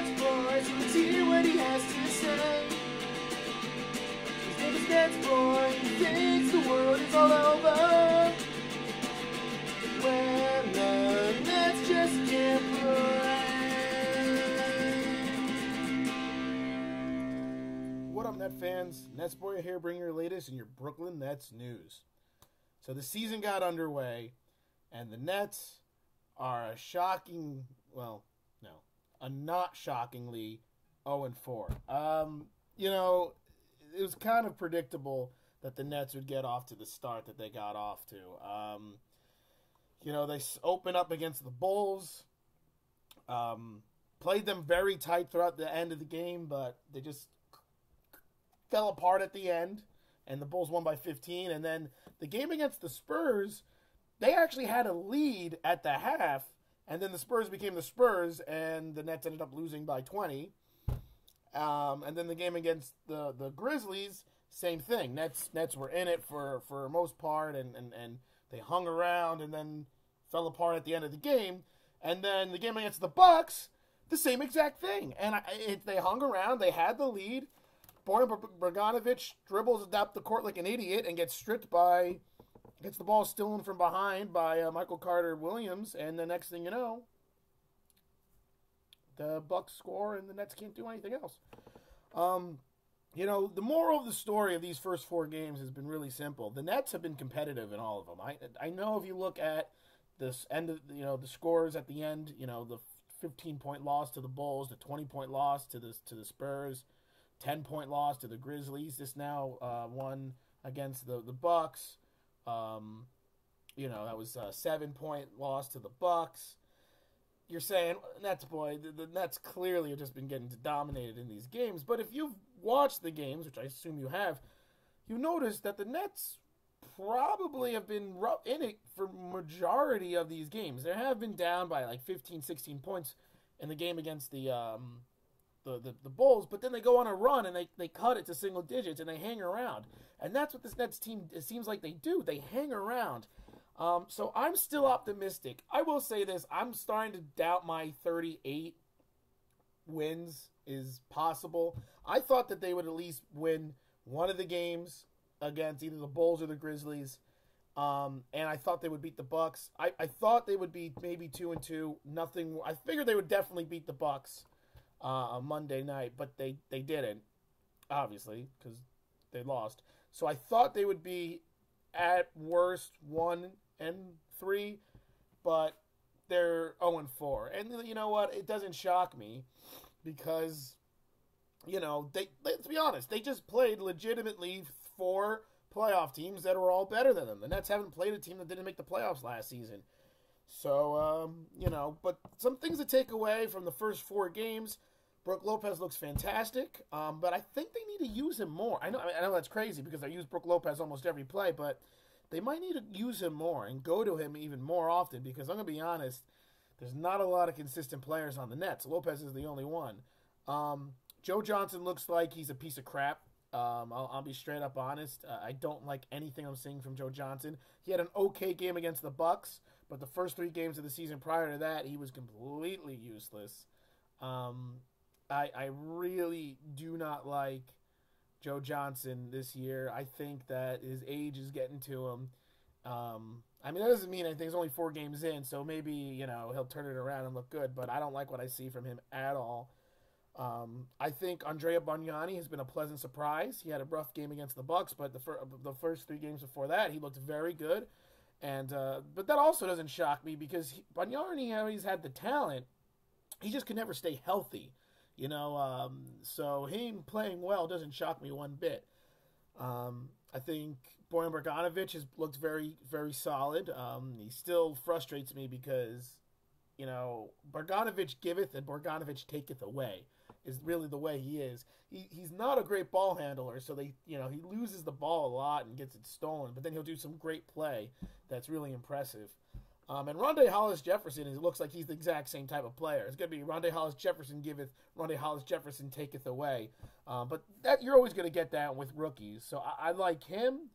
NetsBoy, so let's hear what he has to say. His name is NetsBoy, he thinks the world is all over when the Nets just can't play. What up, Net fans? NetsBoy here, bringing your latest in your Brooklyn Nets news. So the season got underway, and the Nets are a shocking, well, no, a not shockingly 0-4. You know, it was kind of predictable that the Nets would get off to the start that they got off to. You know, they opened up against the Bulls, played them very tight throughout the end of the game, but they just fell apart at the end, and the Bulls won by 15. And then the game against the Spurs, they actually had a lead at the half, and then the Spurs became the Spurs, and the Nets ended up losing by 20. And then the game against the Grizzlies, same thing. Nets were in it for most part, and they hung around and then fell apart at the end of the game. And then the game against the Bucks, the same exact thing. And they hung around, they had the lead. Bojan Bogdanovic dribbles up the court like an idiot and gets stripped gets the ball stolen from behind by Michael Carter-Williams, and the next thing you know, the Bucks score and the Nets can't do anything else. You know, the moral of the story of these first four games has been really simple. The Nets have been competitive in all of them. I know if you look at this end of, you know, the scores at the end, you know, the 15-point loss to the Bulls, the 20-point loss to the Spurs, 10-point loss to the Grizzlies. This now one against the Bucks. You know, that was a 7-point loss to the Bucks. You're saying, NetsBoy, the Nets clearly have just been getting dominated in these games. But if you've watched the games, which I assume you have, you notice that the Nets probably have been in it for majority of these games. They have been down by like 15, 16 points in the game against the Bulls, but then they go on a run and they cut it to single digits and they hang around. And that's what this Nets team, it seems like they do. They hang around. So I'm still optimistic. I will say this, I'm starting to doubt my 38 wins is possible. I thought that they would at least win one of the games against either the Bulls or the Grizzlies. And I thought they would beat the Bucks. I thought they would be maybe 2-2. Nothing. I figured they would definitely beat the Bucks on Monday night, but they didn't, obviously, because they lost. So I thought they would be at worst 1-3, but they're 0-4. And you know what? It doesn't shock me because, you know, let's be honest, they just played legitimately 4 playoff teams that are all better than them. The Nets haven't played a team that didn't make the playoffs last season. So, you know, but some things to take away from the first 4 games. Brook Lopez looks fantastic, but I think they need to use him more. I know that's crazy because I use Brook Lopez almost every play, but they might need to use him more and go to him even more often because I'm going to be honest, there's not a lot of consistent players on the Nets. Lopez is the only one. Joe Johnson looks like he's a piece of crap. I'll be straight up honest. I don't like anything I'm seeing from Joe Johnson. He had an okay game against the Bucks, but the first 3 games of the season prior to that, he was completely useless. I really do not like Joe Johnson this year. I think that his age is getting to him. I mean, that doesn't mean anything. There's only 4 games in, so maybe, you know, he'll turn it around and look good, but I don't like what I see from him at all. I think Andrea Bargnani has been a pleasant surprise. He had a rough game against the Bucks, but the first 3 games before that, he looked very good. And but that also doesn't shock me because Bargnani always had the talent. He just could never stay healthy, you know. So him playing well doesn't shock me one bit. I think Bojan Bogdanovic has looked very, very solid. He still frustrates me because, you know, Bogdanovic giveth and Bogdanovic taketh away is really the way he is. He's not a great ball handler, so he loses the ball a lot and gets it stolen, but then he'll do some great play that's really impressive. And Rondae Hollis-Jefferson, it looks like he's the exact same type of player. It's going to be Rondae Hollis-Jefferson giveth, Rondae Hollis-Jefferson taketh away. But that you're always going to get that with rookies. So I like him.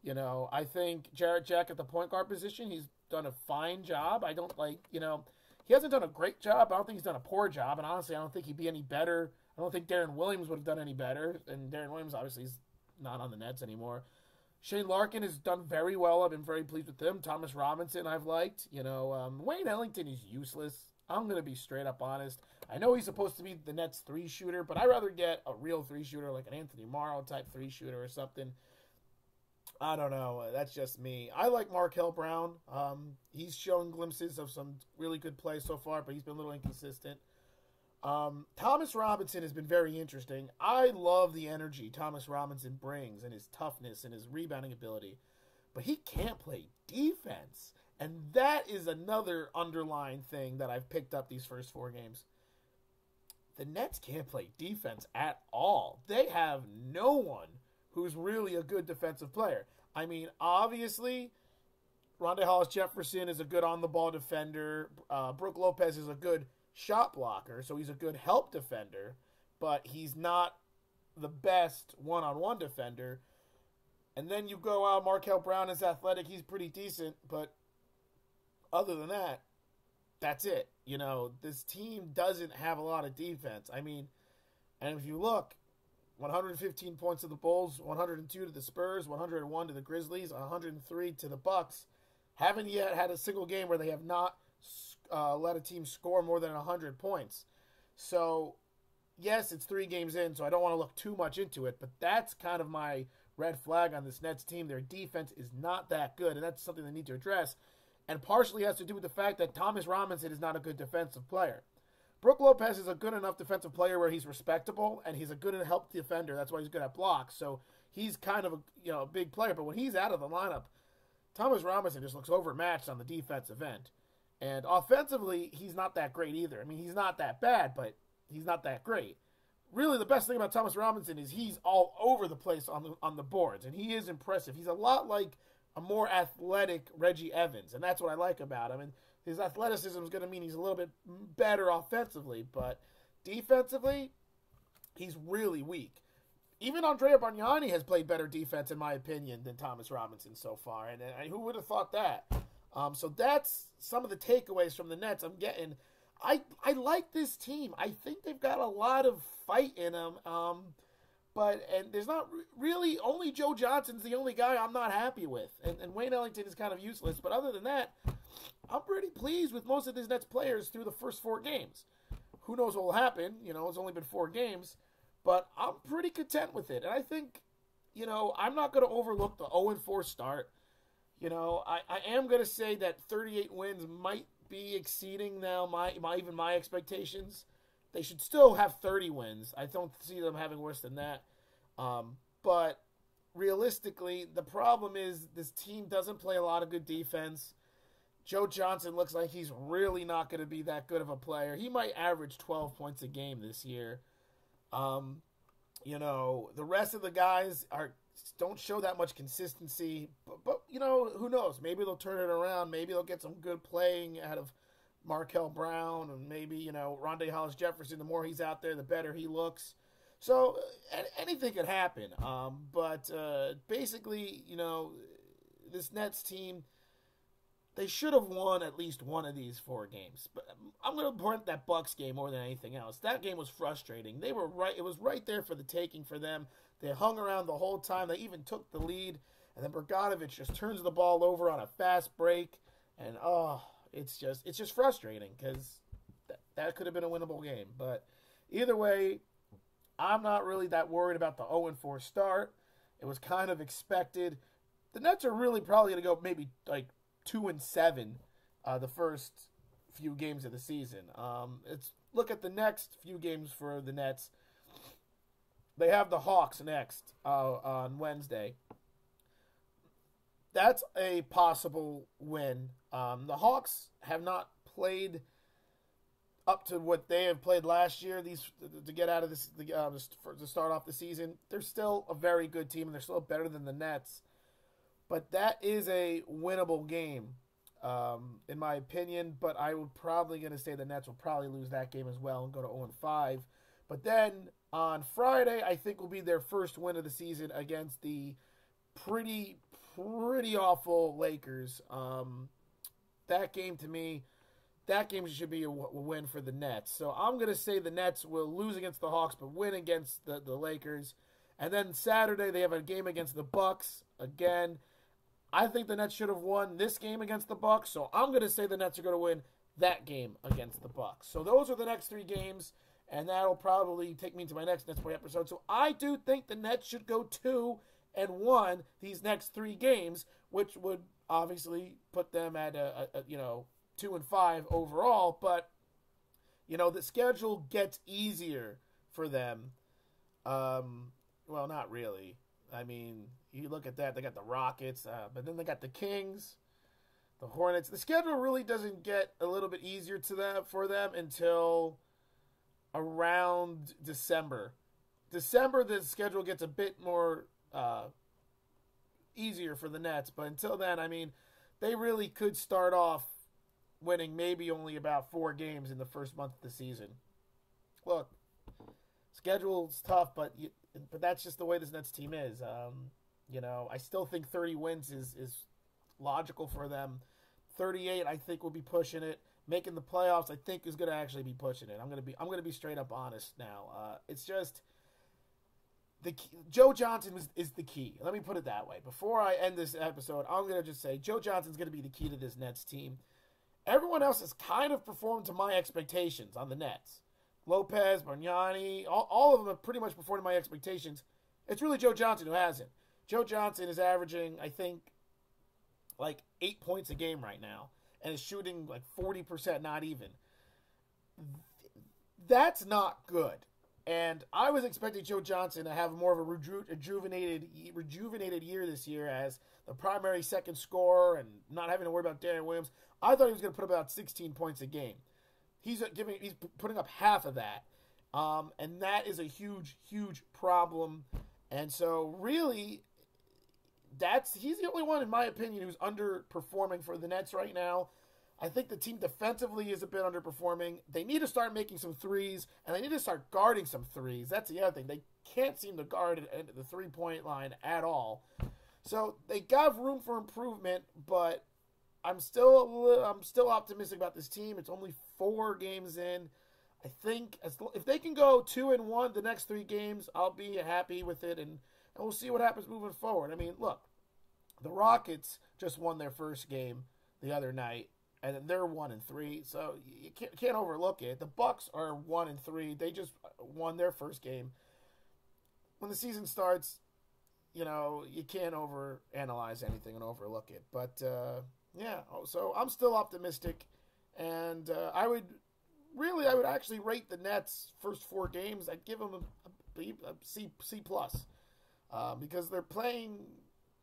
You know, I think Jarrett Jack at the point guard position, he's done a fine job. I don't like, you know, He hasn't done a great job. I don't think he's done a poor job. And honestly, I don't think he'd be any better. I don't think Darren Williams would have done any better. And Darren Williams obviously is not on the Nets anymore. Shane Larkin has done very well. I've been very pleased with him. Thomas Robinson I've liked. Wayne Ellington is useless. I'm going to be straight up honest. I know he's supposed to be the Nets 3-shooter, but I'd rather get a real 3-shooter like an Anthony Morrow type 3-shooter or something. I don't know. That's just me. I like Markel Brown. He's shown glimpses of some really good play so far, but he's been a little inconsistent. Thomas Robinson has been very interesting. I love the energy Thomas Robinson brings and his toughness and his rebounding ability, but he can't play defense. And that is another underlying thing that I've picked up these first 4 games. The Nets can't play defense at all. They have no one who's really a good defensive player. I mean, obviously, Rondae Hollis-Jefferson is a good on-the-ball defender. Brook Lopez is a good shot blocker, so he's a good help defender, but he's not the best one-on-one defender. And then you go out, Markel Brown is athletic. He's pretty decent, but other than that, that's it. This team doesn't have a lot of defense. I mean, and if you look, 115 points to the Bulls, 102 to the Spurs, 101 to the Grizzlies, 103 to the Bucks. Haven't yet had a single game where they have not let a team score more than 100 points. So, yes, it's 3 games in, so I don't want to look too much into it, but that's kind of my red flag on this Nets team. Their defense is not that good, and that's something they need to address, and partially has to do with the fact that Thomas Robinson is not a good defensive player. Brook Lopez is a good enough defensive player where he's respectable, and he's a good help defender. That's why he's good at blocks. So he's kind of a big player. But when he's out of the lineup, Thomas Robinson just looks overmatched on the defensive end. And offensively, he's not that great either. I mean, he's not that bad, but he's not that great. Really, the best thing about Thomas Robinson is he's all over the place on the boards, and he is impressive. He's a lot like a more athletic Reggie Evans, and that's what I like about him. And his athleticism is going to mean he's a little bit better offensively, but defensively, he's really weak. Even Andrea Bargnani has played better defense, in my opinion, than Thomas Robinson so far, and who would have thought that? So that's some of the takeaways from the Nets I'm getting. I like this team. I think they've got a lot of fight in them, but there's not really, only Joe Johnson's the only guy I'm not happy with, and Wayne Ellington is kind of useless, but other than that, I'm pretty pleased with most of these Nets players through the first 4 games. Who knows what will happen? It's only been 4 games. But I'm pretty content with it. And I think, I'm not going to overlook the 0-4 start. I am going to say that 38 wins might be exceeding now even my expectations. They should still have 30 wins. I don't see them having worse than that. But realistically, the problem is this team doesn't play a lot of good defense. Joe Johnson looks like he's really not going to be that good of a player. He might average 12 points a game this year. The rest of the guys don't show that much consistency. But who knows? Maybe they'll turn it around. Maybe they'll get some good playing out of Markel Brown. And maybe, Rondae Hollis-Jefferson, the more he's out there, the better he looks. So anything could happen. But basically, this Nets team, they should have won at least one of these 4 games. But I'm going to point that Bucks game more than anything else. That game was frustrating. They were right. It was right there for the taking for them. They hung around the whole time. They even took the lead. And then Bogdanović just turns the ball over on a fast break. And, it's just frustrating because that could have been a winnable game. But either way, I'm not really that worried about the 0-4 start. It was kind of expected. The Nets are really probably going to go maybe like 2-7 the first few games of the season. Let's look at the next few games for the Nets. They have the Hawks next on Wednesday. That's a possible win. The Hawks have not played up to what they have played last year. To get out of this, to start off the season, they're still a very good team, and they're still better than the Nets. But that is a winnable game, in my opinion. But I would probably going to say the Nets will probably lose that game as well and go to 0-5. But then on Friday, I think will be their first win of the season against the pretty awful Lakers. That game to me, that game should be a win for the Nets. So I'm going to say the Nets will lose against the Hawks, but win against the Lakers. And then Saturday, they have a game against the Bucks. Again, I think the Nets should have won this game against the Bucks, so I'm going to say the Nets are going to win that game against the Bucks. So those are the next 3 games, and that'll probably take me to my next NetsBoy episode. So I do think the Nets should go 2-1 these next 3 games, which would obviously put them at 2-5 overall. But the schedule gets easier for them. Well, not really. I mean, you look at that, they got the Rockets, but then they got the Kings, the Hornets. The schedule really doesn't get a little bit easier for them until around December. December, the schedule gets a bit more easier for the Nets, but until then, I mean, they really could start off winning maybe only about 4 games in the first month of the season. Look, schedule's tough, but that's just the way this Nets team is. I still think 30 wins is logical for them. 38, I think, will be pushing it. Making the playoffs, I think, is going to actually be pushing it. I'm going to be straight up honest now. It's just Joe Johnson is the key. Let me put it that way. Before I end this episode, I'm going to just say Joe Johnson's going to be the key to this Nets team. Everyone else has kind of performed to my expectations on the Nets. Lopez, Bargnani, all of them have pretty much performed to my expectations. It's really Joe Johnson who hasn't. Joe Johnson is averaging, I think, like 8 points a game right now, and is shooting like 40%, not even. That's not good. And I was expecting Joe Johnson to have more of a rejuvenated year this year as the primary second scorer and not having to worry about Darren Williams. I thought he was going to put about 16 points a game. He's putting up half of that, and that is a huge, huge problem. And so, really, he's the only one, in my opinion, who's underperforming for the Nets right now. I think the team defensively is a bit underperforming. They need to start making some threes, and they need to start guarding some threes. That's the other thing. They can't seem to guard at the three-point line at all. So they got room for improvement, but I'm still optimistic about this team. It's only 4 games in. I think if they can go 2-1 the next 3 games, I'll be happy with it, and we'll see what happens moving forward. I mean, look, the Rockets just won their first game the other night, and they're 1-3, so you can't overlook it. The Bucks are 1-3. They just won their first game. When the season starts, you can't overanalyze anything and overlook it. But yeah, so I'm still optimistic, and I would actually rate the Nets' first 4 games. I'd give them a C+, because they're playing.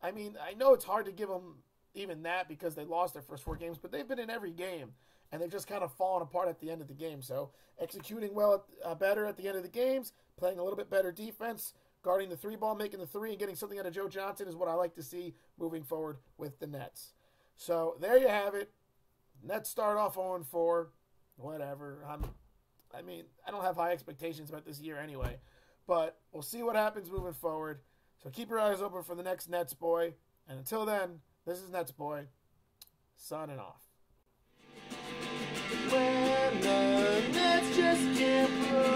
I mean, I know it's hard to give them even that because they lost their first 4 games, but they've been in every game, and they've just kind of fallen apart at the end of the game. So executing better at the end of the games, playing a little bit better defense, guarding the 3 ball, making the 3, and getting something out of Joe Johnson is what I like to see moving forward with the Nets. So there you have it. Nets start off 0-4. Whatever. I don't have high expectations about this year anyway, but we'll see what happens moving forward. So keep your eyes open for the next NetsBoy. And until then, this is NetsBoy, signing off. When the Nets just can't play.